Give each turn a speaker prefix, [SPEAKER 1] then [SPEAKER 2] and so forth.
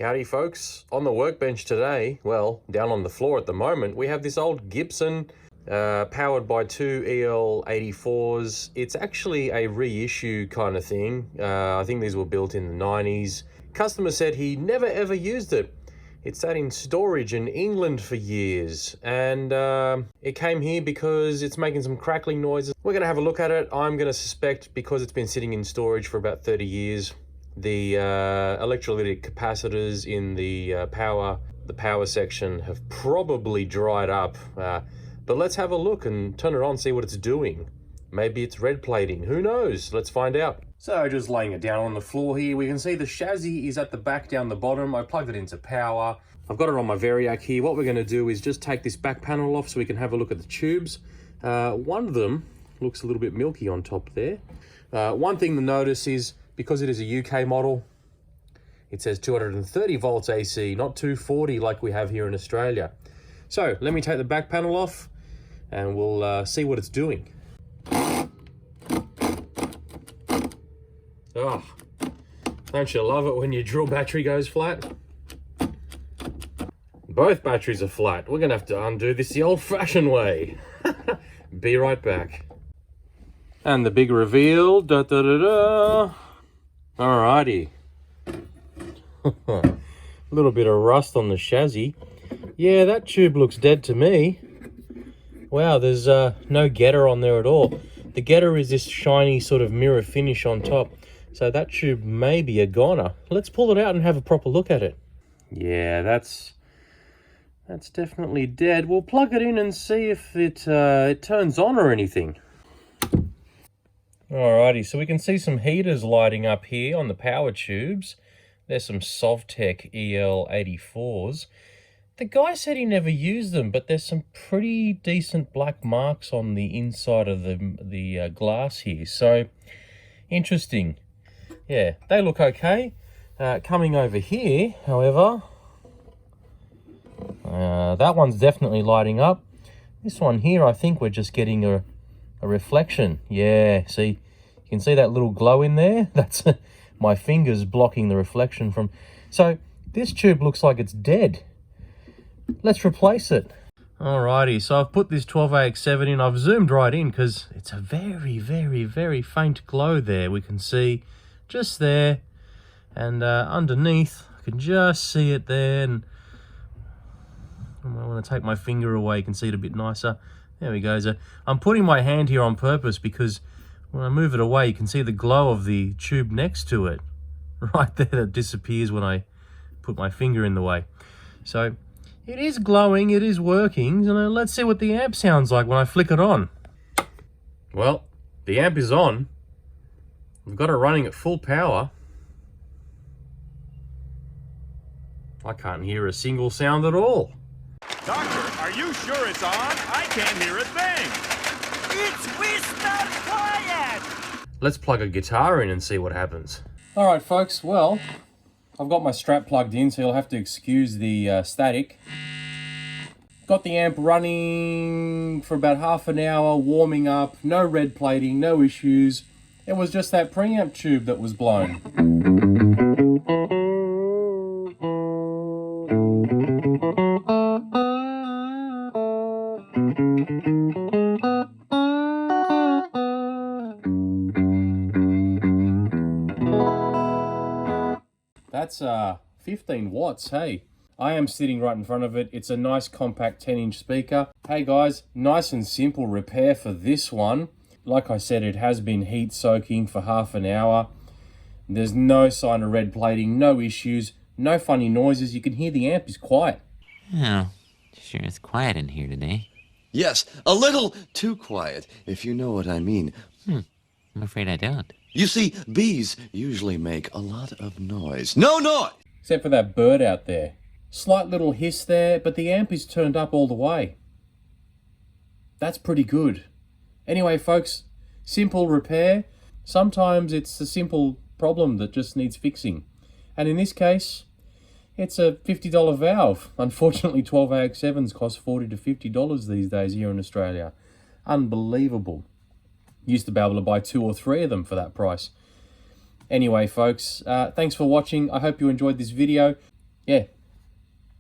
[SPEAKER 1] Howdy folks, on the workbench today, well, down on the floor at the moment, we have this old Gibson powered by two EL84s. It's actually a reissue kind of thing. I think these were built in the 90s. Customer said he never ever used it. It sat in storage in England for years, and it came here because it's making some crackling noises. We're gonna have a look at it. I'm gonna suspect because it's been sitting in storage for about 30 years, the electrolytic capacitors in the power section have probably dried up. But let's have a look and turn it on, see what it's doing. Maybe it's red plating, who knows? Let's find out. So just laying it down on the floor here, we can see the chassis is at the back down the bottom. I plugged it into power. I've got it on my Variac here. What we're gonna do is just take this back panel off so we can have a look at the tubes. One of them looks a little bit milky on top there. One thing to notice is, because it is a UK model, it says 230 volts AC, not 240 like we have here in Australia. So let me take the back panel off and we'll see what it's doing. Oh, don't you love it when your drill battery goes flat? Both batteries are flat. We're gonna have to undo this the old-fashioned way. Be right back. And the big reveal, da da da da. Alrighty. A little bit of rust on the chassis. Yeah, that tube looks dead to me. Wow, there's no getter on there at all. The getter is this shiny sort of mirror finish on top. So that tube may be a goner. Let's pull it out and have a proper look at it. Yeah, that's definitely dead. We'll plug it in and see if it turns on or anything. Alrighty, so we can see some heaters lighting up here on the power tubes. There's some Sovtech EL84s. The guy said he never used them, but there's some pretty decent black marks on the inside of the glass here. So, interesting. Yeah, they look okay. Coming over here, however, that one's definitely lighting up. This one here, I think we're just getting a reflection. Yeah, see, you can see that little glow in there? That's my fingers blocking the reflection from... So this tube looks like it's dead. Let's replace it. Alrighty, so I've put this 12AX7 in. I've zoomed right in because it's a very, very, very faint glow there. We can see just there, and underneath, I can just see it there. And I want to take my finger away, you can see it a bit nicer. There we go. So I'm putting my hand here on purpose because when I move it away, you can see the glow of the tube next to it. Right there, that disappears when I put my finger in the way. So it is glowing, it is working. So let's see what the amp sounds like when I flick it on. Well, the amp is on. We've got it running at full power. I can't hear a single sound at all.
[SPEAKER 2] Doctor, are you sure it's on? I can't hear a thing. It's whisper quiet.
[SPEAKER 1] Let's plug a guitar in and see what happens. All right, folks. Well, I've got my strap plugged in, so you'll have to excuse the static. Got the amp running for about half an hour, warming up. No red plating, no issues. It was just that preamp tube that was blown. That's 15 watts, hey. I am sitting right in front of it. It's a nice compact 10-inch speaker. Hey guys, nice and simple repair for this one. Like I said, it has been heat soaking for half an hour. There's no sign of red plating, no issues, no funny noises. You can hear the amp is quiet.
[SPEAKER 3] Oh, sure it's quiet in here today.
[SPEAKER 4] Yes, a little too quiet, if you know what I mean.
[SPEAKER 3] I'm afraid I don't.
[SPEAKER 4] You see, bees usually make a lot of noise. No noise!
[SPEAKER 1] Except for that bird out there. Slight little hiss there, but the amp is turned up all the way. That's pretty good. Anyway, folks, simple repair. Sometimes it's a simple problem that just needs fixing. And in this case, it's a $50 valve. Unfortunately, 12AX7s cost $40 to $50 these days here in Australia. Unbelievable. Used to be able to buy 2 or 3 of them for that price. Anyway, folks, thanks for watching. I hope you enjoyed this video.
[SPEAKER 5] Yeah,